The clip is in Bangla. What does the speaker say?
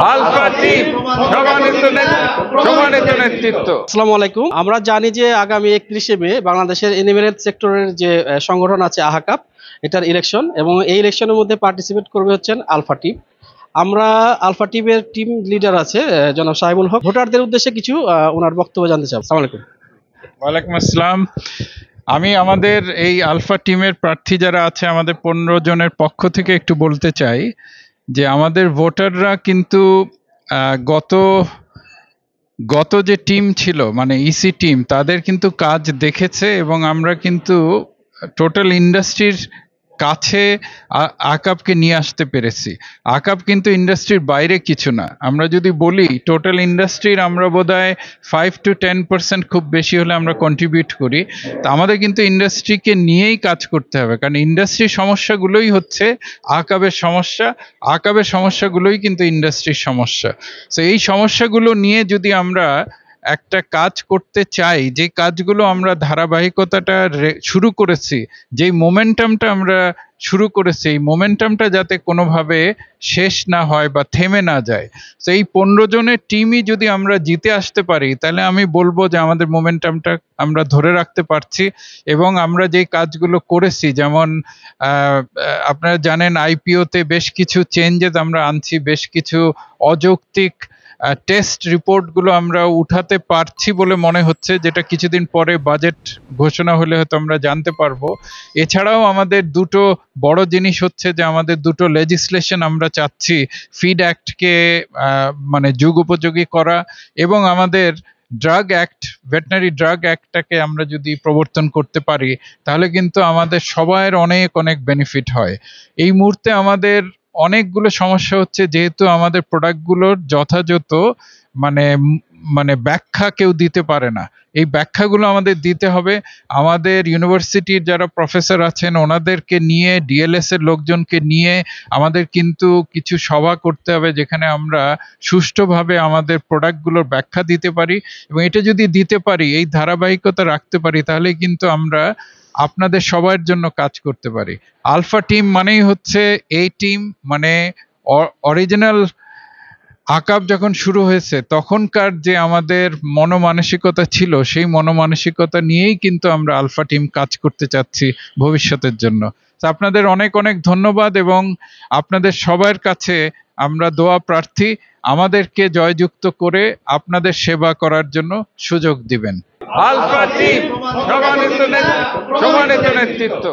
আলফা টিম সম্মানিত নেতৃত্ব। আসসালামু আলাইকুম। আমরা জানি যে আগামী 31শে মে বাংলাদেশের এনিমেল সেক্টরের যে সংগঠন আছে আহাকাপ, এটার ইলেকশন, এবং এই ইলেকশনের মধ্যে পার্টিসিপেট করবে হচ্ছেন আলফা টিম। আমরা আলফা টিমের টিম লিডার আছে জনাব সাইমুল হক, ভোটারদের উদ্দেশ্যে কিছু ওনার বক্তব্য জানতে চাই। আসসালামু আলাইকুম। ওয়ালাইকুম আসসালাম। আমি আমাদের এই আলফা টিমের প্রার্থী যারা আছে আমাদের 15 জনের পক্ষ থেকে একটু বলতে চাই যে আমাদের ভোটাররা কিন্তু গত গত যে টিম ছিল মানে ইসি টিম তাদের কিন্তু কাজ দেখেছে, এবং আমরা কিন্তু টোটাল ইন্ডাস্ট্রির কাছে আকাপকে নিয়ে আসতে পেরেছি। আকাপ কিন্তু ইন্ডাস্ট্রির বাইরে কিছু না। আমরা যদি বলি টোটাল ইন্ডাস্ট্রির আমরা বোধহয় 5 to 10% খুব বেশি হলে আমরা কন্ট্রিবিউট করি। তা আমাদের কিন্তু ইন্ডাস্ট্রিকে নিয়েই কাজ করতে হবে, কারণ ইন্ডাস্ট্রির সমস্যাগুলোই হচ্ছে আকাবের সমস্যা, আকাবের সমস্যাগুলোই কিন্তু ইন্ডাস্ট্রির সমস্যা। তো এই সমস্যাগুলো নিয়ে যদি আমরা একটা কাজ করতে চাই, যে কাজগুলো আমরা ধারাবাহিকতাটা শুরু করেছি, যেই মোমেন্টামটা আমরা শুরু করেছি, এই মোমেন্টামটা যাতে কোনোভাবে শেষ না হয় বা থেমে না যায়। তো এই 15 জনের টিমই যদি আমরা জিতে আসতে পারি, তাহলে আমি বলবো যে আমাদের মোমেন্টামটা আমরা ধরে রাখতে পারছি। এবং আমরা যেই কাজগুলো করেছি, যেমন আপনারা জানেন আইপিওতে বেশ কিছু চেঞ্জেস আমরা আনছি, বেশ কিছু অযৌক্তিক টেস্ট রিপোর্টগুলো আমরা উঠাতে পারছি বলে মনে হচ্ছে, যেটা কিছুদিন পরে বাজেট ঘোষণা হলে হয়তো আমরা জানতে পারবো। এছাড়াও আমাদের দুটো বড় জিনিস হচ্ছে যে আমাদের দুটো লেজিসলেশন আমরা চাচ্ছি ফিড অ্যাক্টকে মানে যুগ উপযোগী করা, এবং আমাদের ড্রাগ অ্যাক্ট, ভেটেনারি ড্রাগ অ্যাক্টটাকে আমরা যদি প্রবর্তন করতে পারি, তাহলে কিন্তু আমাদের সবার অনেক অনেক বেনিফিট হয়। এই মুহূর্তে আমাদের অনেকগুলো সমস্যা হচ্ছে, যেহেতু আমাদের প্রোডাক্টগুলোর যথাযথ মানে মানে ব্যাখ্যা কেউ দিতে পারে না। এই ব্যাখ্যাগুলো আমাদের দিতে হবে। আমাদের ইউনিভার্সিটির যারা প্রফেসর আছেন ওনাদেরকে নিয়ে, ডিএলএস এর লোকজনকে নিয়ে আমাদের কিন্তু কিছু সভা করতে হবে, যেখানে আমরা সুষ্ঠুভাবে আমাদের প্রোডাক্টগুলোর ব্যাখ্যা দিতে পারি। এবং এটা যদি দিতে পারি, এই ধারাবাহিকতা রাখতে পারি, তাহলে কিন্তু আমরা আপনাদের সবার জন্য কাজ করতে পারি। আলফা টিম মানেই হচ্ছে এই টিম, মানে অরিজিনাল আকাব যখন শুরু হয়েছে তখনকার যে আমাদের মনোমানসিকতা ছিল, সেই মনোমানসিকতা নিয়েই কিন্তু আমরা আলফা টিম কাজ করতে চাচ্ছি ভবিষ্যতের জন্য। তো আপনাদের অনেক অনেক ধন্যবাদ, এবং আপনাদের সবার কাছে আমরা দোয়া প্রার্থী আমাদেরকে জয়যুক্ত করে আপনাদের সেবা করার জন্য সুযোগ দিবেন। আলফা টিম সম্মানিত নেতৃত্ব।